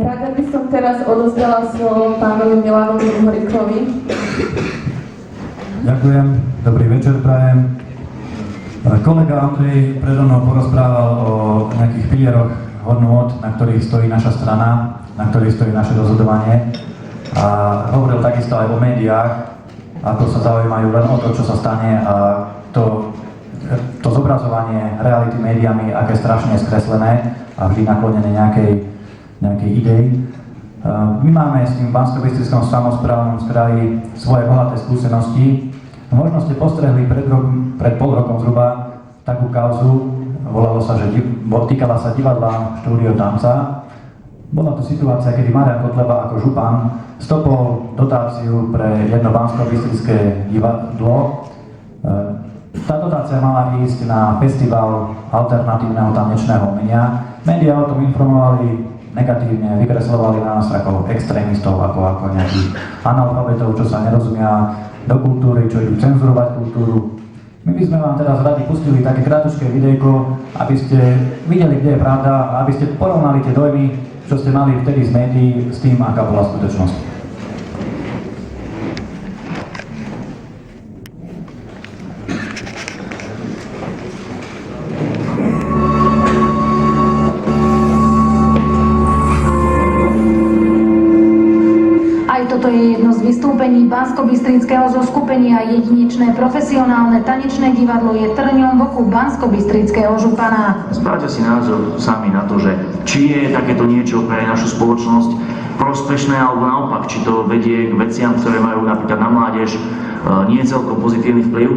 Rada by som teraz odozdala slovo pánovi Milanovi Uhríkovi. Ďakujem, dobrý večer prajem. Kolega Andrej predo mnou porozprával o nejakých pilieroch hodnôt, na ktorých stojí naša strana, na ktorých stojí naše rozhodovanie. A hovoril takisto aj o médiách, ako sa zaujímajú len o to, čo sa stane, a to zobrazovanie reality médiami, aké strašne je skreslené a vždy naklonené nejakej idei. My máme s tým Banskobystrickom samosprávnom kraji svoje bohaté skúsenosti. Možno ste postrehli pred pol rokom zhruba takú kauzu, týkala sa divadla Štúdio Tanca. Bola to situácia, kedy Marian Kotleba ako župan stopol dotáciu pre jedno banskobystrické divadlo. Tá dotácia mala ísť na festival alternatívneho tanečného umenia. Médiá o tom informovali negatívne, vykreslovali nás ako extrémistov, ako nejakých analfabetov, čo sa nerozumia do kultúry, čo idú cenzurovať kultúru. My by sme vám teraz radi pustili také krátke videjko, aby ste videli, kde je pravda, a aby ste porovnali tie dojmy, čo ste mali vtedy z médií, s tým, aká bola skutočnosť. Toto je jedno z vystúpení Banskobystrického zoskupenia. Jedinečné profesionálne tanečné divadlo je trňom v oku Banskobystrického župana. Spravte si názor sami na to, že či je takéto niečo pre našu spoločnosť prospešné, alebo naopak, či to vedie k veciam, ktoré majú napríklad na mládež nie celkom pozitívny vplyv.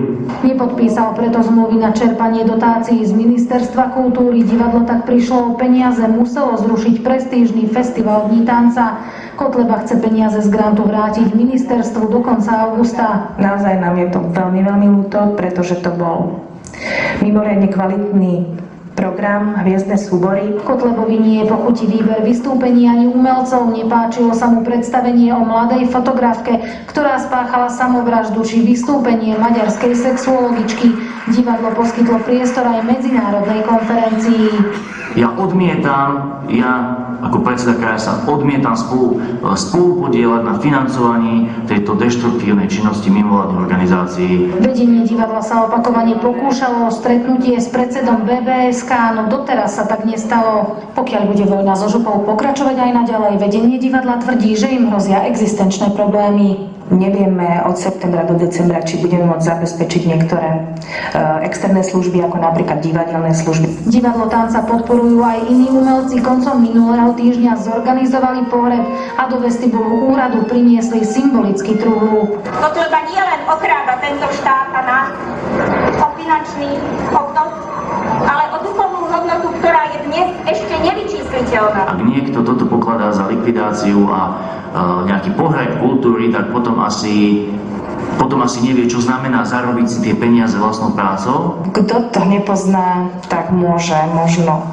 Nepodpísal preto zmluvy na čerpanie dotácií z Ministerstva kultúry. Divadlo tak prišlo o peniaze, muselo zrušiť prestížny festival Dní tanca. Kotleba chce peniaze z grantu vrátiť ministerstvu do konca augusta. Naozaj nám je to veľmi, veľmi ľúto, pretože to bol mimoriadne kvalitný program, hviezdne súbory. Kotlebovi nie je pochutí výber vystúpení ani umelcov. Nepáčilo sa mu predstavenie o mladej fotografke, ktorá spáchala samovraždu, či vystúpenie maďarskej sexuologičky. Divadlo poskytlo priestor aj medzinárodnej konferencii. Ja ako predseda kraja sa odmietam spolupodielať na financovaní tejto deštruktívnej činnosti mimovládnych organizácií. Vedenie divadla sa opakovane pokúšalo o stretnutie s predsedom BBSK, no doteraz sa tak nestalo. Pokiaľ bude vojna so župou pokračovať aj naďalej, vedenie divadla tvrdí, že im hrozia existenčné problémy. Nevieme od septembra do decembra, či budeme môcť zabezpečiť niektoré externé služby, ako napríklad divadelné služby. Divadlo Tanca podporujú aj iní umelci. Koncom minulého týždňa zorganizovali pohreb a do vestibulu úradu priniesli symbolický trúhlu. Kotleba nie len okráda tento štát a nás o finančný hodnot, ale o duchovnú hodnotu, ktorá je dnes ešte nevyčísliteľná. Ak niekto toto pokladá za likvidáciu a nejaký pohreb kultúry, tak potom asi nevie, čo znamená zarobiť si tie peniaze vlastnou prácou. Kto to nepozná, tak môže možno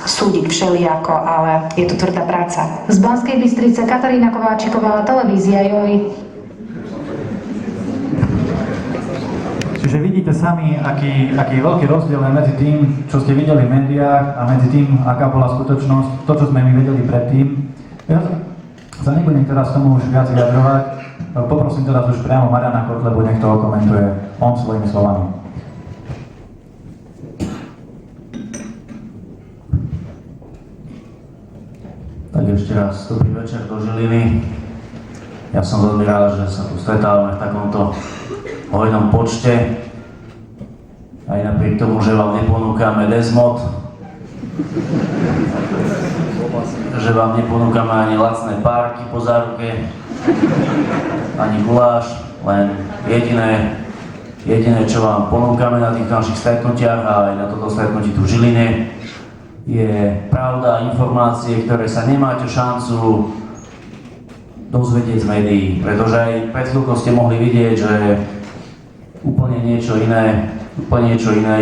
súdiť všelijako, ale je to tvrdá práca. Z Banskej Bystrice Katarína Kováčiková, televízia JOJ. Čiže vidíte sami, aký je veľký rozdiel medzi tým, čo ste videli v médiách, a medzi tým, aká bola skutočnosť, to, čo sme my vedeli predtým. Ja sa nebudem teraz tomu už viac vyjadrovať. Poprosím teraz už priamo Mariana Kotlebu, nech to okomentuje on svojimi slovami. Tak ešte raz dobrý večer do Žiliny. Ja som veľmi rád, že sa tu stretávame v takomto hojnom počte. Aj napriek tomu, že vám neponúkame Desmod, že vám neponúkame ani lacné párky po záruke, ani guláš, len jediné, čo vám ponúkame na tých našich stretnutiach a aj na toto stretnutí tu v Žiline, je pravda a informácie, ktoré sa nemáte šancu dozvedieť z médií, pretože aj pred chvíľkou ste mohli vidieť, že úplne niečo iné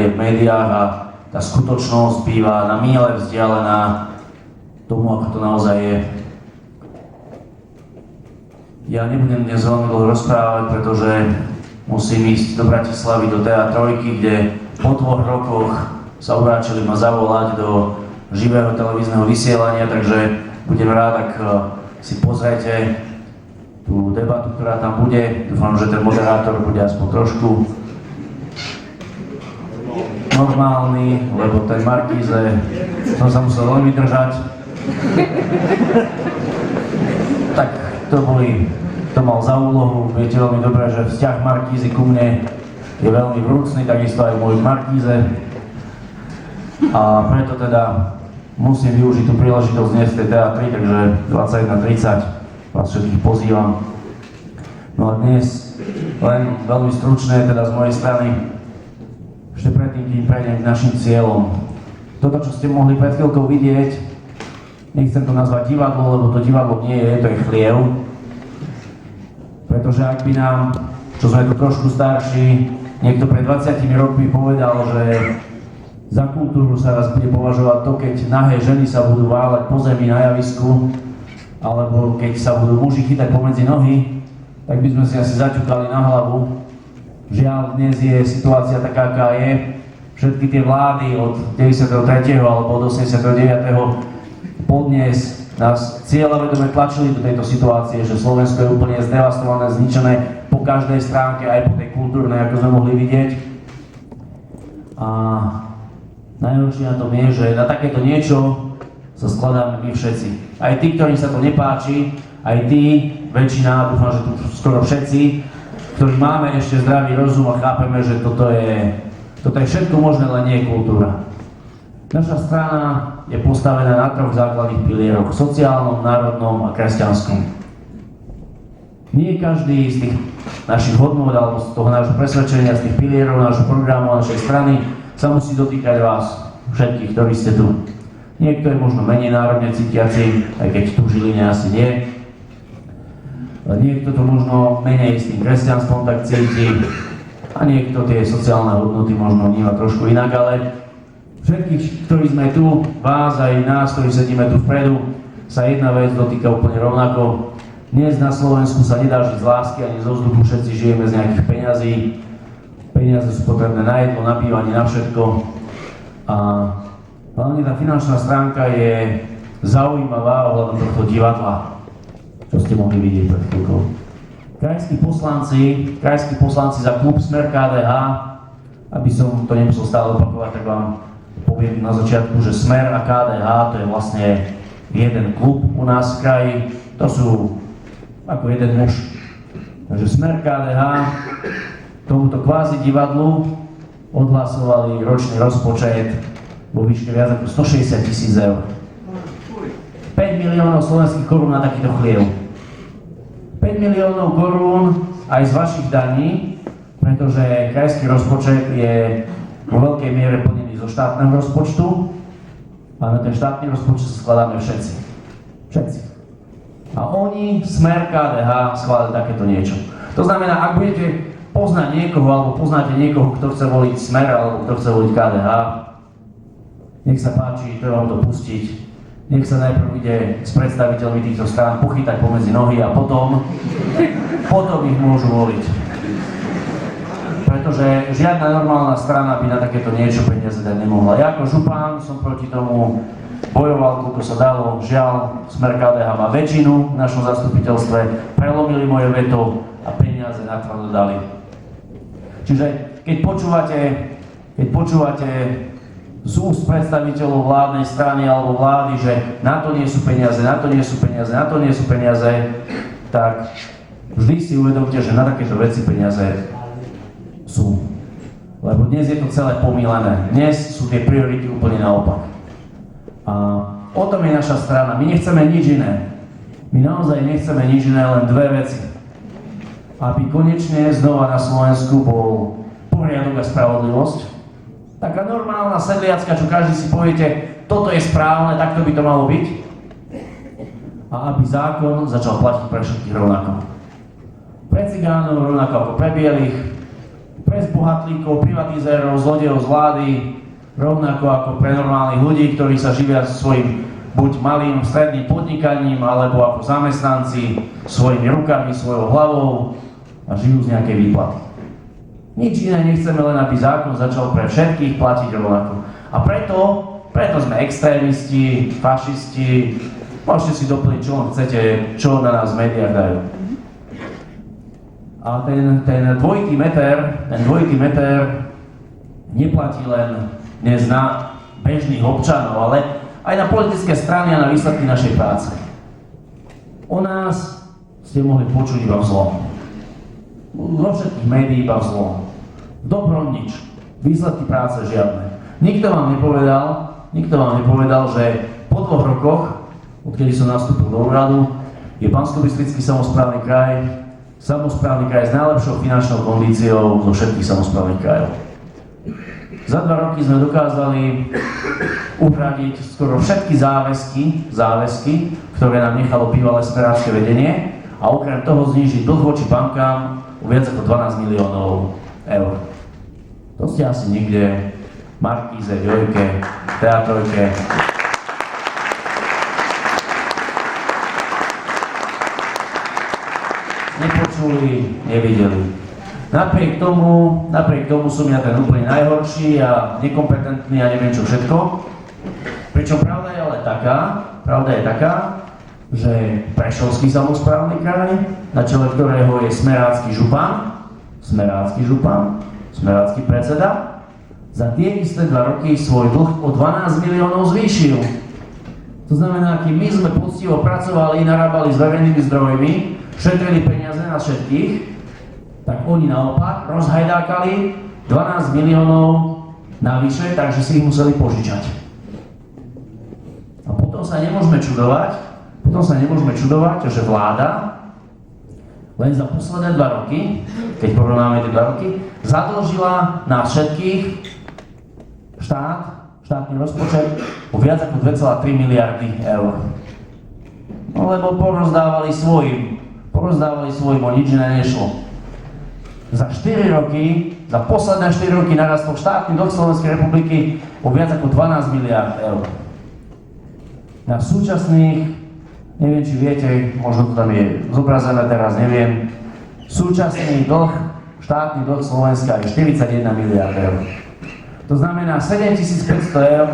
je v médiách a tá skutočnosť býva na míle vzdialená tomu, ako to naozaj je. Ja nebudem dnes veľmi dlho rozprávať, pretože musím ísť do Bratislavy, do TA3, kde po 2 rokoch sa obráčili ma zavolať do živého televízneho vysielania, takže budem rád, ak si pozriete tú debatu, ktorá tam bude. Dúfam, že ten moderátor bude aspoň trošku normálny, lebo ten Markíze som sa musel veľmi držať. Tak to mal za úlohu. Viete veľmi dobre, že vzťah Markízy ku mne je veľmi vrúcný, takisto aj môj Markíze. A preto teda musím využiť tú príležitosť dnes v tej teatri, takže 21:30 vás všetkých pozývam. No a dnes len veľmi stručné teda z mojej strany, ešte predtým, kým prejdem k našim cieľom. Toto, čo ste mohli pred chvíľkou vidieť, nechcem to nazvať divadlo, lebo to divadlo nie je, to je chliev. Pretože ak by nám, čo sme tu trošku starší, niekto pred 20 rokmi povedal, že za kultúru sa raz bude považovať to, keď nahé ženy sa budú váľať po zemi na javisku, alebo keď sa budú muži chytať pomedzi nohy, tak by sme si asi zaťukali na hlavu. Žiaľ, dnes je situácia taká, aká je. Všetky tie vlády od 93. alebo od 89. podnes nás cieľavedome tlačili do tejto situácie, že Slovensko je úplne zdevastované, zničené po každej stránke, aj po tej kultúrnej, ako sme mohli vidieť. A najhoršie na tom je, že na takéto niečo sa skladáme my všetci. Aj tí, ktorým sa to nepáči, aj tí, väčšina, dúfam, že tu skoro všetci, ktorí máme ešte zdravý rozum a chápeme, že toto je všetko možné, len nie je kultúra. Naša strana je postavená na 3 základných pilieroch: sociálnom, národnom a kresťanskom. Nie každý z tých našich hodnôt alebo z toho nášho presvedčenia, z tých pilierov nášho programu, našej strany sa musí dotýkať vás, všetkých, ktorí ste tu. Niekto je možno menej národne cítiaci, aj keď tu v Žiline asi nie. Niekto to možno menej s tým kresťanstvom tak cíti a niekto tie sociálne hodnoty možno vníma trošku inak, ale všetkých, ktorí sme tu, vás aj nás, ktorí sedíme tu vpredu, sa jedna vec dotýka úplne rovnako. Dnes na Slovensku sa nedá žiť z lásky ani zo vzduchu, všetci žijeme z nejakých peňazí. Peniaze sú potrebné na jedlo, na bývanie, na všetko. A hlavne tá finančná stránka je zaujímavá ohľadom tohto divadla, čo ste mohli vidieť pred chvíľkou. Krajskí poslanci za klub Smer KDH, aby som to nemusel stále opakovať, tak vám poviem na začiatku, že Smer a KDH to je vlastne jeden klub u nás v kraji, to sú ako jeden muž. Takže Smer KDH tomuto kvázi divadlu odhlasovali ročný rozpočet vo výške viac ako 160 000 eur. 5 miliónov slovenských korún na takýto chliev. 5 miliónov korún aj z vašich daní, pretože krajský rozpočet je vo veľkej miere plnený zo štátneho rozpočtu a na ten štátny rozpočet sa skladáme všetci. Všetci. A oni, Smer KDH, schválili takéto niečo. To znamená, ak budete poznať niekoho, alebo poznáte niekoho, kto chce voliť Smer, alebo kto chce voliť KDH, nech sa páči, treba vám to pustiť. Nech sa najprv ide s predstaviteľmi týchto strán pochytať pomedzi nohy a potom ich môžu voliť. Pretože žiadna normálna strana by na takéto niečo peniaze dať nemohla. Ja ako župan som proti tomu bojoval, koľko sa dalo. Žiaľ, Smer KDH má väčšinu v našom zastupiteľstve, prelomili moje veto a peniaze natvrdo dali. Čiže keď počúvate z úst predstaviteľov vládnej strany alebo vlády, že na to nie sú peniaze, tak vždy si uvedomte, že na takéto veci peniaze sú. Lebo dnes je to celé pomýlené. Dnes sú tie priority úplne naopak. A o tom je naša strana. My nechceme nič iné. My naozaj nechceme nič iné, len dve veci. Aby konečne znova na Slovensku bol poriadok a spravodlivosť. Taká normálna sedliacka, čo každý si poviete, toto je správne, takto by to malo byť. A aby zákon začal platiť pre všetkých rovnako. Pre cigánov rovnako ako pre bielých, pre zbohatlíkov, privatizérov, zlodejov z vlády, rovnako ako pre normálnych ľudí, ktorí sa živia svojim buď malým, stredným podnikaním, alebo ako zamestnanci svojimi rukami, svojou hlavou a žijú z nejakej výplaty. Nič iné nechceme, len aby zákon začal pre všetkých platiť rovnako. A preto sme extrémisti, fašisti, Môžete si doplniť, čo len chcete, čo na nás v médiách dajú. A ten dvojitý meter neplatí len dnes na bežných občanov, ale aj na politické strany a na výsledky našej práce. O nás ste mohli počuť iba v zlom. Vo všetkých médií iba v zlom. Dobrom nič. Výsledky práce žiadne. Nikto vám nepovedal, že po 2 rokoch, odkedy som nastúpil do úradu, je Banskobystrický samosprávny kraj s najlepšou finančnou kondíciou zo všetkých samosprávnych krajov. Za 2 roky sme dokázali uhradiť skoro všetky záväzky, ktoré nám nechalo bývalé smerácké vedenie a okrem toho znížiť dlh voči bankám o viac ako 12 miliónov eur. To ste asi nikde v Markíze, Jojke, Teatrojke. Nepočuli, nevideli. Napriek tomu som ja ten úplne najhorší a nekompetentný a neviem čo všetko. Pričom pravda je taká, že Prešovský samosprávny kraj, na čele ktorého je smerácky predseda, za tie isté 2 roky svoj dlh o 12 miliónov zvýšil. To znamená, keď my sme poctivo pracovali, narábali s verejnými zdrojmi, šetrili peniaze na všetkých, tak oni naopak rozhajdákali 12 miliónov navyše, takže si ich museli požičať. A potom sa nemôžeme čudovať, že vláda len za posledné 2 roky, keď porovnáme tie 2 roky, zadlžila nás všetkých štátny rozpočet o viac ako 2,3 miliardy eur. No lebo porozdávali svojim, o nič iné nešlo. Za posledné 4 roky narastol štátny dlh Slovenskej republiky o viac ako 12 miliard eur. Na súčasných, neviem či viete, možno to tam je zobrazené teraz, neviem, súčasný štátny dlh Slovenska je 41 miliard eur. To znamená 7 500 eur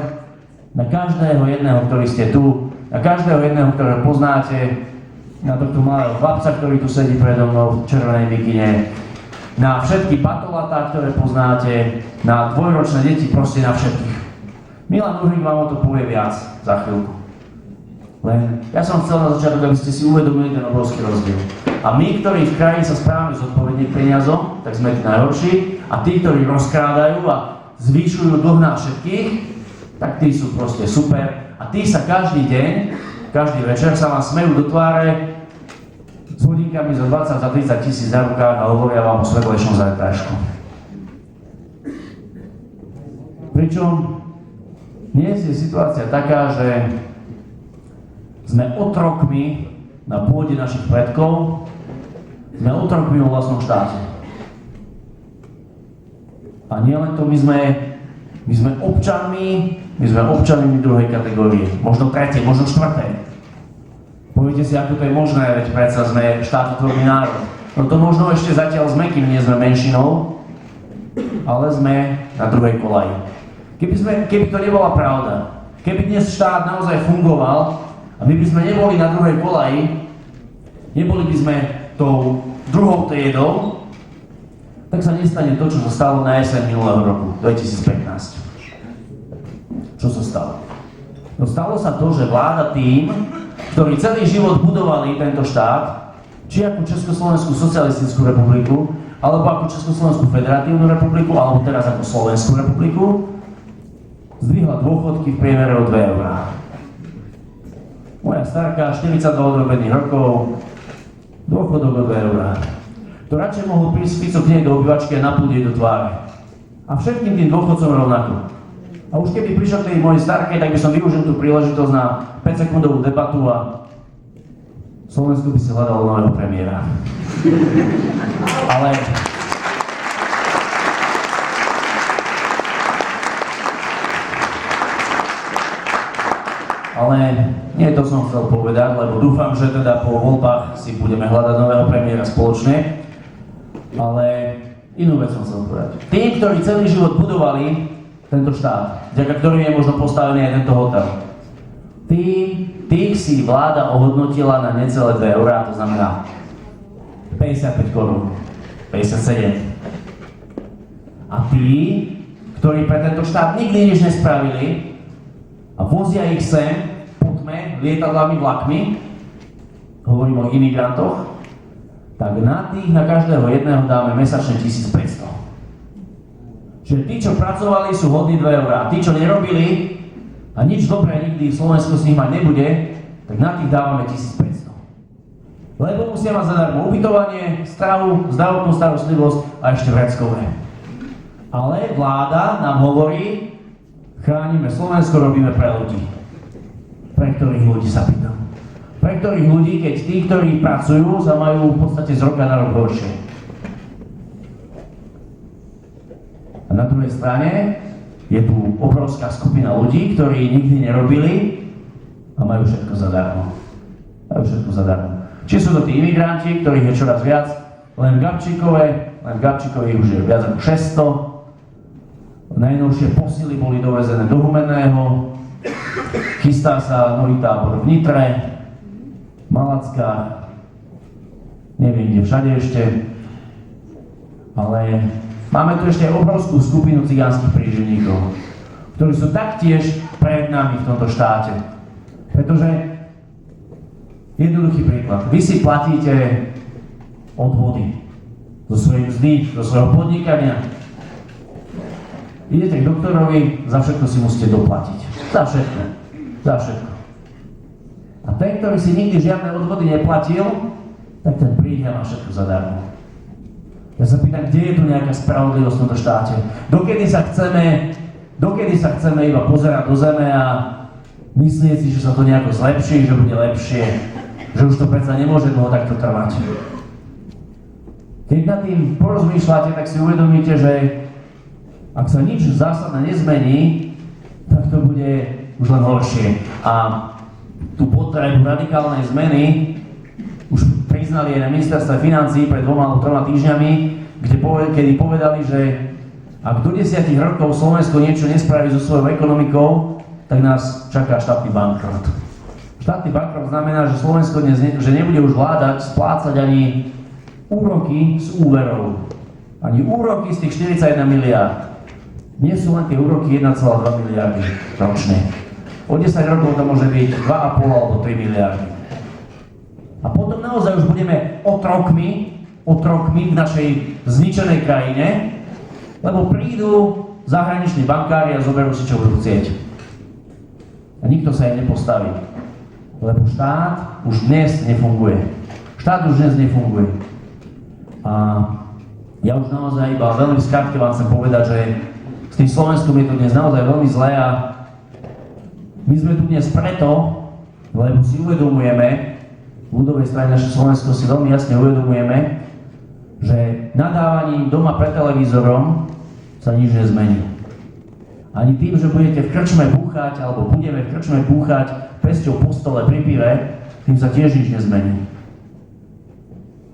na každého jedného, ktorý ste tu, na každého jedného, ktorého poznáte, na tohto malého chlapca, ktorý tu sedí predo mnou v červenej mikine, na všetky patolatá, ktoré poznáte, na 2-ročné deti, proste na všetkých. Milan Uhrík vám o to povie viac za chvíľku. Len ja som chcel na začiatok, aby ste si uvedomili ten obrovský rozdiel. A my, ktorí v kraji sa správame zodpovedne k peniazom, tak sme tí najhorší, a tí, ktorí rozkrádajú a zvyšujú dlh na všetkých, tak tí sú proste super. A tí sa každý deň, každý večer sa vám smejú do tváre s hodinkami za 20 za 30 tisíc na rukách a hovoria vám o svetlejšom zajtrajšku. Pričom dnes je situácia taká, že sme otrokmi na pôde našich predkov, sme otrokmi vo vlastnom štáte. A nielen to, my sme občanmi druhej kategórie, možno tretej, možno štvrtej. Poviete si, ako to je možné, veď predsa sme štátotvorný národ. No to možno ešte zatiaľ sme, kým nie sme menšinou, ale sme na druhej kolaji. Keby to nebola pravda, keby dnes štát naozaj fungoval a my by sme neboli na druhej kolaji, neboli by sme tou druhou triedou, tak sa nestane to, čo sa stalo na jeseň minulého roku, 2015. Čo sa stalo? No stalo sa to, že vláda tým, ktorí celý život budovali tento štát, či ako Československú socialistickú republiku, alebo ako Československú federatívnu republiku, alebo teraz ako Slovenskú republiku, zdvihla dôchodky v priemere o 2 eurá. Moja starka, 42 odrobených rokov, dôchodok o 2 eurá. To radšej mohol prísť Fico k nej do obývačky a napúť jej do tváre. A všetkým tým dôchodcom rovnako. A už keby prišiel k tej mojej starkej, tak by som využil tú príležitosť na 5-sekundovú debatu a Slovensku by si hľadalo nového premiéra. Ale nie to som chcel povedať, lebo dúfam, že teda po voľbách si budeme hľadať nového premiéra spoločne. Ale inú vec som chcel povedať. Tí, ktorí celý život budovali tento štát, vďaka ktorým je možno postavený aj tento hotel. Tí, Tých si vláda ohodnotila na necelé 2 eurá, to znamená 55 korún, 57. A tí, ktorí pre tento štát nikdy nič nespravili a vozia ich sem po tme lietadlami, vlakmi, hovorím o imigrantoch, tak na tých, na každého jedného dáme mesačne 1500. Čiže tí, čo pracovali, sú hodní 2 eurá. Tí, čo nerobili a nič dobré nikdy v Slovensku s nich mať nebude, tak na tých dávame 1500. Lebo musia mať zadarmo ubytovanie, stravu, zdravotnú starostlivosť a ešte vreckové. Ale vláda nám hovorí, chránime Slovensko, robíme pre ľudí. Pre ktorých ľudí sa pýtam? Pre ktorých ľudí, keď tí, ktorí pracujú, sa majú v podstate z roka na rok horšie. A na druhej strane je tu obrovská skupina ľudí, ktorí nikdy nerobili a majú všetko zadarmo. Či sú to tí imigranti, ktorých je čoraz viac, len v Gabčíkove už je viac ako 600. Najnovšie posily boli dovezené do Humenného, chystá sa nový tábor v Nitre, Malacka, neviem kde všade ešte, ale máme tu ešte obrovskú skupinu cigánskych príživníkov, ktorí sú taktiež pred nami v tomto štáte. Pretože, jednoduchý príklad, vy si platíte odvody zo svojej mzdy, zo svojho podnikania. Idete k doktorovi, za všetko si musíte doplatiť. Za všetko. A ten, ktorý si nikdy žiadne odvody neplatil, tak ten príde a má všetko zadarmo. Ja sa pýtam, kde je tu nejaká spravodlivosť v tomto štáte? Dokedy sa chceme iba pozerať do zeme a myslieť si, že sa to nejako zlepší, že bude lepšie, že už to predsa nemôže dlho takto trvať. Keď nad tým porozmýšľate, tak si uvedomíte, že ak sa nič zásadné nezmení, tak to bude už len horšie. A tú potrebu radikálnej zmeny už priznali aj na ministerstve financií pred 2 alebo 3 týždňami, kedy povedali, že ak do 10 rokov Slovensko niečo nespraví so svojou ekonomikou, tak nás čaká štátny bankrot. Štátny bankrot znamená, že Slovensko že nebude už vládať splácať ani úroky z úverov. Ani úroky z tých 41 miliárd. Nie sú len tie úroky 1,2 miliardy ročne. O 10 rokov to môže byť 2,5 alebo 3 miliardy. A potom naozaj už budeme otrokmi v našej zničenej krajine, lebo prídu zahraniční bankári a zoberú si, čo budú chcieť. A nikto sa jej nepostaví. Lebo štát už dnes nefunguje. A ja už naozaj iba veľmi skrátke vám chcem povedať, že s tým Slovenskom je to dnes naozaj veľmi zlé a my sme tu dnes preto, lebo si uvedomujeme, v ľudovej strane naše Slovensko si veľmi jasne uvedomujeme, že nadávaním doma pred televízorom sa nič nezmení. Ani tým, že budete v krčme búchať, alebo budeme v krčme búchať pesťou po stole pri pive, tým sa tiež nič nezmení.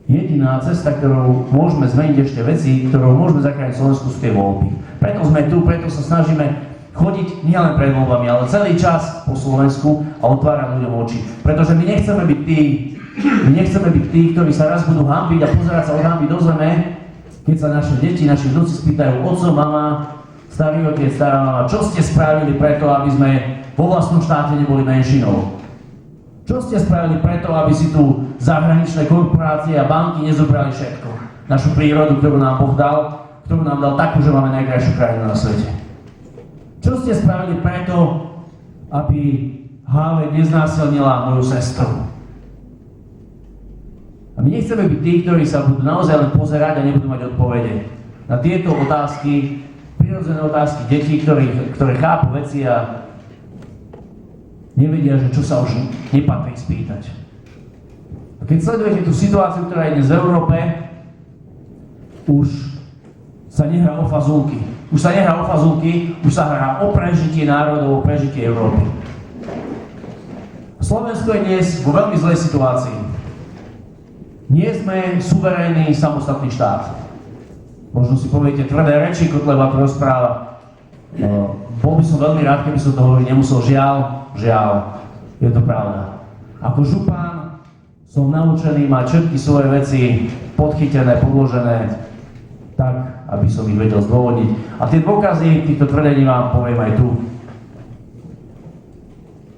Jediná cesta, ktorou môžeme zmeniť ešte veci, ktorou môžeme zachrániť Slovensku, sú tie voľby. Preto sme tu, preto sa snažíme chodiť nielen pred voľbami, ale celý čas po Slovensku a otvárať ľuďom oči. Pretože my nechceme byť tí, ktorí sa raz budú hanbiť a pozerať sa od hanby do zeme, keď sa naše deti, naši vnúci spýtajú: oco, mama, starý otec, stará mama, čo ste spravili preto, aby sme vo vlastnom štáte neboli menšinou? Čo ste spravili preto, aby si tu zahraničné korporácie a banky nezobrali všetko? Našu prírodu, ktorú nám Boh dal, ktorú nám dal takú, že máme najkrajšiu krajinu na svete. Čo ste spravili preto, aby Háve neznásilnila moju sestru? A my nechceme byť tí, ktorí sa budú naozaj len pozerať a nebudú mať odpovede na tieto otázky, prirodzené otázky detí, ktoré chápu veci a nevedia, že čo sa už nepatrí spýtať. A keď sledujete tú situáciu, ktorá je dnes v Európe, už sa nehrá o fazulky. Už sa hrá o prežitie národov, o prežitie Európy. Slovensko je dnes vo veľmi zlej situácii. Nie sme suverénny samostatný štát. Možno si poviete tvrdé reči, Kotleba to rozpráva. Bol by som veľmi rád, keby som to hovoriť nemusel. Žiaľ. je to pravda. Ako župan som naučený mať všetky svoje veci podchytené, podložené tak, aby som ich vedel zdôvodniť. A tie dôkazy týchto tvrdení vám poviem aj tu.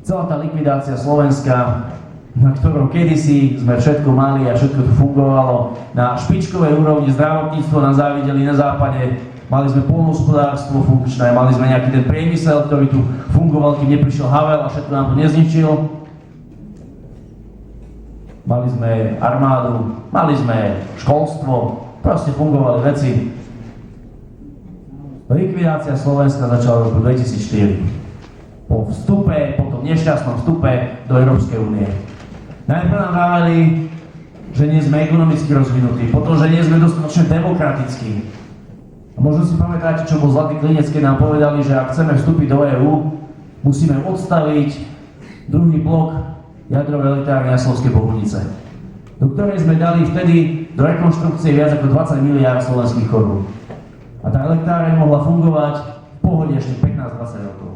Celá tá likvidácia Slovenska, na ktorom kedysi sme všetko mali a všetko tu fungovalo na špičkovej úrovni, zdravotníctvo nám závideli na západe, mali sme poľnohospodárstvo funkčné, mali sme nejaký ten priemysel, ktorý tu fungoval, kým neprišiel Havel a všetko nám to nezničil. Mali sme armádu, mali sme školstvo, proste fungovali veci. Likvidácia Slovenska začala v roku 2004. Po tom nešťastnom vstupe do Európskej únie. Najprv nám vraveli, že nie sme ekonomicky rozvinutí, potom, že nie sme dostatočne demokratickí. A možno si pamätáte, čo bol Zlatý Klinec, keď nám povedali, že ak chceme vstúpiť do EÚ, musíme odstaviť druhý blok jadrovej elektrárne Jaslovské Bohunice, do ktorej sme dali vtedy do rekonštrukcie viac ako 20 miliárd slovenských korún. A tá elektráreň mohla fungovať v pohode ešte 15-20 rokov.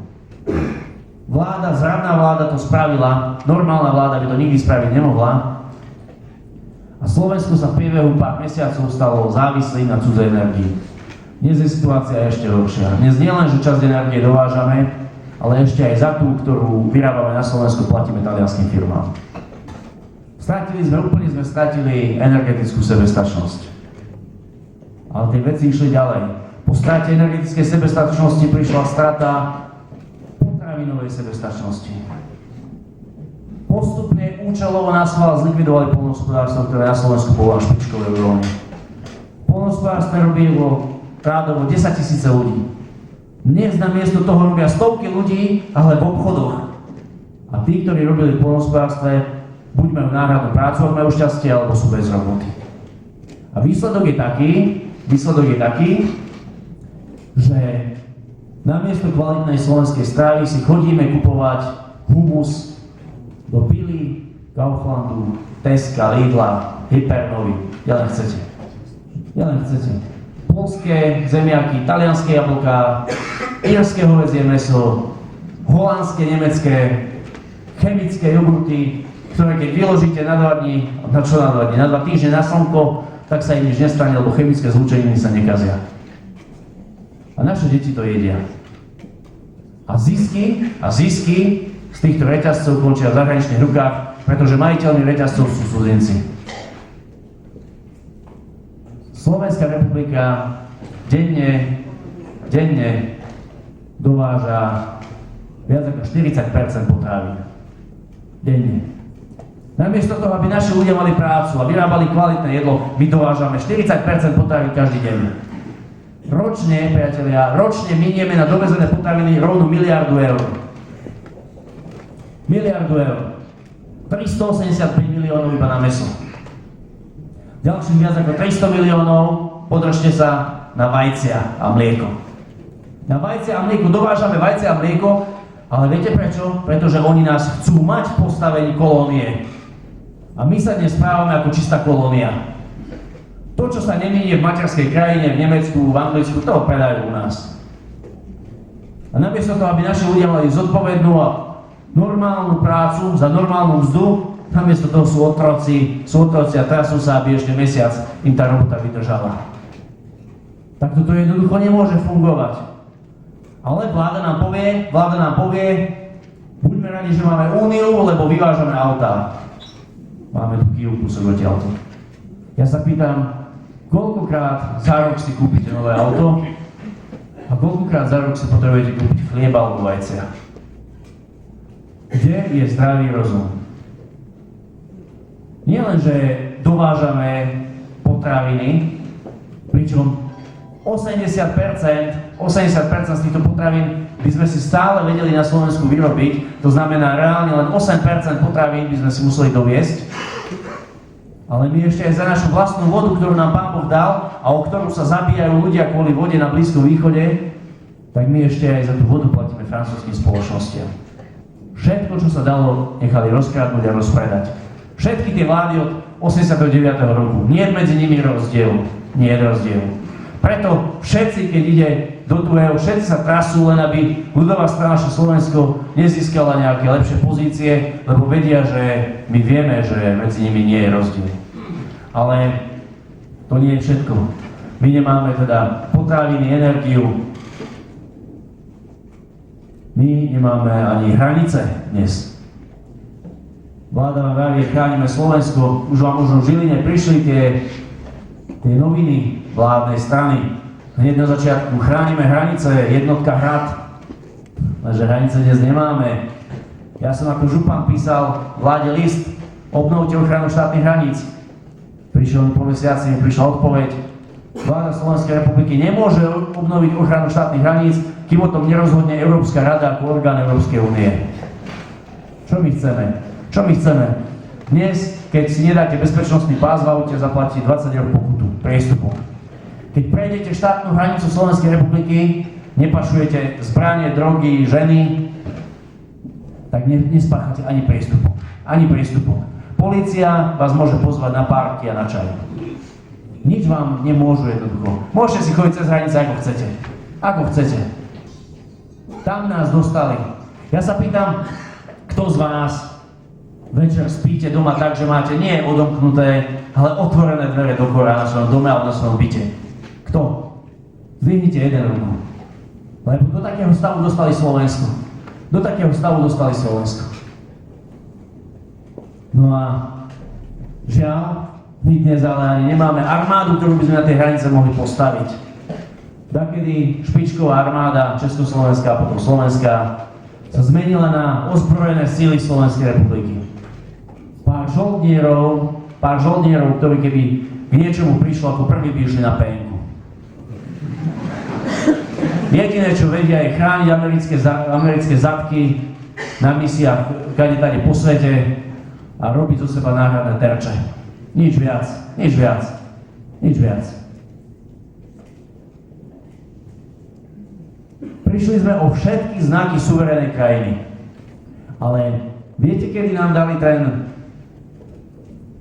Zradná vláda to spravila, normálna vláda by to nikdy spraviť nemohla. A Slovensko sa v priebehu pár mesiacov stalo závislým na cudzej energii. Dnes je situácia ešte horšia. Dnes nie len, že časť energie dovážame, ale ešte aj za tú, ktorú vyrábame na Slovensku, platíme talianským firmám. Úplne sme stratili energetickú sebestačnosť. Ale tie veci išli ďalej. Po strate energetickej sebestačnosti prišla strata potravinovej sebestačnosti. Postupne účelovo na schvál zlikvidovali poľnohospodárstvo, ktoré na Slovensku bolo na špičkovej úrovni. Poľnohospodárstvo robilo rádovo 10 000 ľudí. Dnes namiesto toho robia stovky ľudí, ale v obchodoch. A tí, ktorí robili v poľnohospodárstve, buď majú náhradnú prácu, ak majú šťastie, alebo sú bez roboty. A výsledok je taký, že namiesto kvalitnej slovenskej stravy si chodíme kupovať humus do Billy, Kauflandu, Teska, Lidla, Hypernovy. Ja len chcete. Poľské zemiaky, talianské jablká, írske hovädzie mäso, holandské, nemecké, chemické jogurty, ktoré keď vyložíte na 2 dní, na 2 týždne na slnko, tak sa im nič nestane, lebo chemické zlúčeniny sa nekazia. A naše deti to jedia. A zisky z týchto reťazcov končia v zahraničných rukách, pretože majiteľmi reťazcov sú cudzinci. Slovenská republika denne dováža viac ako 40% potravín. Denne. Namiesto toho, aby naši ľudia mali prácu a vyrábali kvalitné jedlo, my dovážame 40% potravín každý deň. Ročne, priatelia, minieme na dovezené potraviny rovno 1 miliardu eur. 1 miliardu eur. 385 miliónov iba na mäso. Ďalších viac ako 300 miliónov, podržte sa, na vajcia a mlieko. Na vajcia a mlieko dovážame vajcia a mlieko, ale viete prečo? Pretože oni nás chcú mať v postavení kolónie. A my sa dnes správame ako čistá kolónia. To, čo sa neminie v materskej krajine, v Nemecku, v Anglicku, to predajú u nás. A namiesto toho, aby naši ľudia mali zodpovednú a normálnu prácu za normálnu mzdu, namiesto toho sú otroci a trasú sa, aby ešte mesiac im tá robota vydržala. Tak toto jednoducho nemôže fungovať. Ale vláda nám povie, buďme radi, že máme úniu, lebo vyvážame autá. Máme tu Kiu kúsok odtiaľto. Ja sa pýtam, koľkokrát za rok si kúpite nové auto a koľkokrát za rok si potrebujete kúpiť chlieba alebo vajcia? Kde je zdravý rozum? Nie len, že dovážame potraviny, pričom 80% z týchto potravín by sme si stále vedeli na Slovensku vyrobiť, to znamená reálne len 8% potravín by sme si museli doviesť, ale my ešte aj za našu vlastnú vodu, ktorú nám Pán Boh dal a o ktorú sa zabíjajú ľudia kvôli vode na Blízkom východe, tak my ešte aj za tú vodu platíme francúzským spoločnostiam. Všetko, čo sa dalo, nechali rozkradnúť a rozpredať. Všetky tie vlády od 89. roku, nie je medzi nimi rozdiel, nie je rozdiel. Preto všetci, keď ide do druhého, všetci sa trasú, len aby ľudová strana naše Slovensko nezískala nejaké lepšie pozície, lebo vedia, že my vieme, že medzi nimi nie je rozdiel. Ale to nie je všetko. My nemáme teda potraviny, energiu. My nemáme ani hranice dnes. Vláda vám vraví, chránime Slovensko. Už vám možno v Žiline prišli tie noviny vládnej strany. Hneď na začiatku chránime hranice, jednotka Hrad. Lenže hranice dnes nemáme. Ja som ako župan písal vláde list, obnovte ochranu štátnych hraníc. Prišiel po mesiaci, prišla odpoveď. Vláda Slovenskej republiky nemôže obnoviť ochranu štátnych hraníc, kým o tom nerozhodne Európska rada ako orgán Európskej únie. Čo my chceme? Čo my chceme? Dnes, keď si nedáte bezpečnostný pás v aute, zaplatí 20 eur pokutu, priestupok. Keď prejdete štátnu hranicu Slovenskej republiky, nepašujete zbranie, drogy, ženy, tak nespáchate ani priestupok. Ani priestupok. Polícia vás môže pozvať na párky a na čaj. Nič vám nemôžu jednoducho. Môžete si chodiť cez hranice ako chcete. Ako chcete. Tam nás dostali. Ja sa pýtam, kto z vás večer spíte doma tak, že máte nie odomknuté, ale otvorené dvere do kora na svojom dome alebo na svojom byte. Kto? Zdvihnite jeden ruku. Lebo do takého stavu dostali Slovensko. Do takého stavu dostali Slovensko. No a žiaľ, my dnes ale ani nemáme armádu, ktorú by sme na tej hranice mohli postaviť. Takedy špičková armáda Československá a potom Slovenská sa zmenila na ozbrojené síly Slovenskej republiky. Pár žoldnierov, ktorí keby k niečomu prišlo, ako prvý by išli na penku. Jediné, čo vedia, je chrániť americké zadky na misiách kade-tade po svete a robiť zo seba náhradné terče. Nič viac, nič viac, nič viac. Prišli sme o všetky znaky suverénnej krajiny. Ale viete, kedy nám dali ten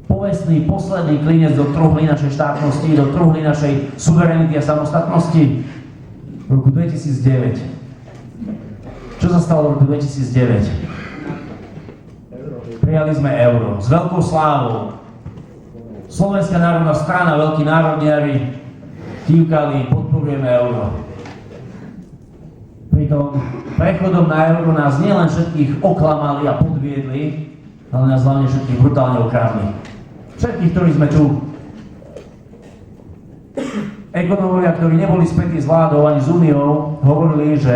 povestný posledný klinec do truhly našej štátnosti, do truhly našej suverenity a samostatnosti? V roku 2009. Čo sa stalo v roku 2009? Prijali sme euro s veľkou slávou. Slovenská národná strana, veľkí národniari kývkali, podporujeme euro. Pritom prechodom na euro nás nielen všetkých oklamali a podviedli, ale nás hlavne všetkých brutálne okradli. Všetkých, ktorí sme tu. Ekonómovia, ktorí neboli spätí s vládou ani s úniou, hovorili, že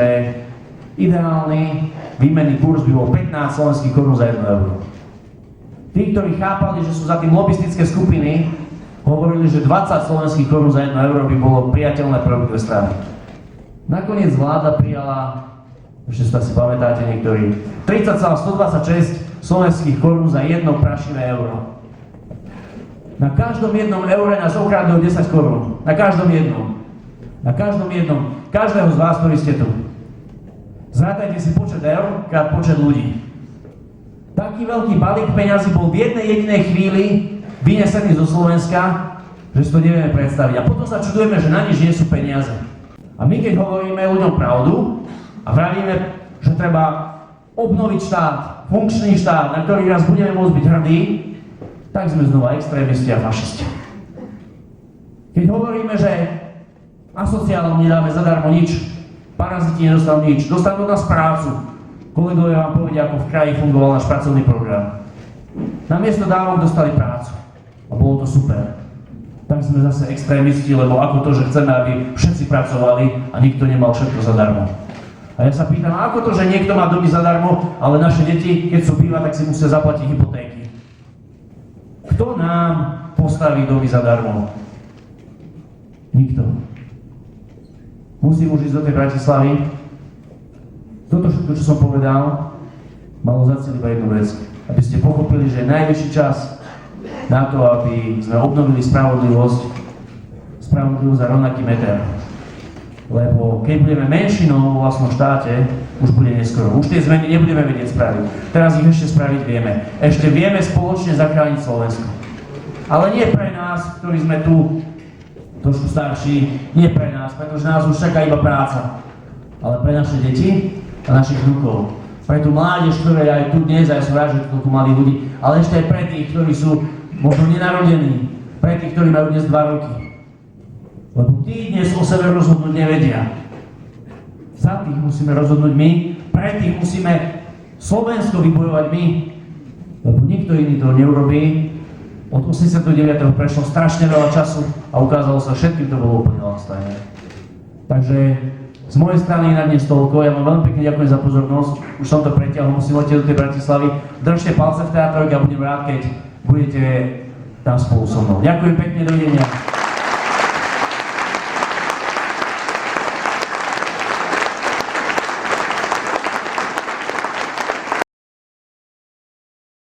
ideálny výmenný kurz by bol 15 slovenských korún za 1 euro. Tí, ktorí chápali, že sú za tým lobistické skupiny, hovorili, že 20 slovenských korún za 1 euro by bolo priateľné pre obidve strany. Nakoniec vláda prijala, ešte sa si pamätáte niektorí, 30,126 slovenských korún za 1 prašivé euro. Na každom jednom eure nás okradnú 10 korún. Na každom jednom. Na každom jednom. Každého z vás, ktorí ste tu. Zrátajte si počet eur krát počet ľudí. Taký veľký balík peňazí bol v jednej jedinej chvíli vynesený zo Slovenska, že si to nevieme predstaviť. A potom sa čudujeme, že na nič nie sú peniaze. A my keď hovoríme ľuďom pravdu a vravíme, že treba obnoviť štát, funkčný štát, na ktorý raz budeme môcť byť hrdí, tak sme znova extrémisti a fašisti. Keď hovoríme, že asociálom nedáme zadarmo nič, paraziti nedostanú nič, dostanú od nás prácu. Kolegovia vám povedia, ako v kraji fungoval náš pracovný program. Namiesto dávok dostali prácu. A bolo to super. Tak sme zase extrémisti, lebo ako to, že chceme, aby všetci pracovali a nikto nemal všetko zadarmo. A ja sa pýtam, ako to, že niekto má domy zadarmo, ale naše deti, keď sú bývať, tak si musia zaplatiť hypotéky. Kto nám postaví domy zadarmo? Nikto. Musím už ísť do tej Bratislavy. Toto všetko, čo som povedal, malo za cieľ iba jednu vec. Aby ste pochopili, že je najvyšší čas na to, aby sme obnovili spravodlivosť a rovnaký meter. Lebo keď budeme menšinou vo vlastnom štáte, už bude neskoro. Už tie zmeny nebudeme vedieť spraviť. Teraz ich ešte spraviť vieme. Ešte vieme spoločne zachrániť Slovensko. Ale nie pre nás, ktorí sme tu trošku starší, nie pre nás, pretože nás už čaká iba práca, ale pre naše deti a našich vnúkov. Pre tú mládež, ktorá je aj tu dnes, a ja som rád, že tu toľko malých ľudí, ale ešte aj pre tých, ktorí sú možno nenarodení, pre tých, ktorí majú dnes 2 roky. Lebo tí dnes o sebe rozhodnúť nevedia. Za tých musíme rozhodnúť my, pre tých musíme Slovensko vybojovať my, lebo nikto iný to neurobí. Od 89. prešlo strašne veľa času a ukázalo sa, všetkým to bolo úplne ľahostajné. Takže z mojej strany na dnes toľko. Ja vám veľmi pekne ďakujem za pozornosť. Už som to pretiahol, musím letieť do tej Bratislavy. Držte palce v teatrojke a budem rád, keď budete tam spolu so mnou. Ďakujem pekne, dovidenia.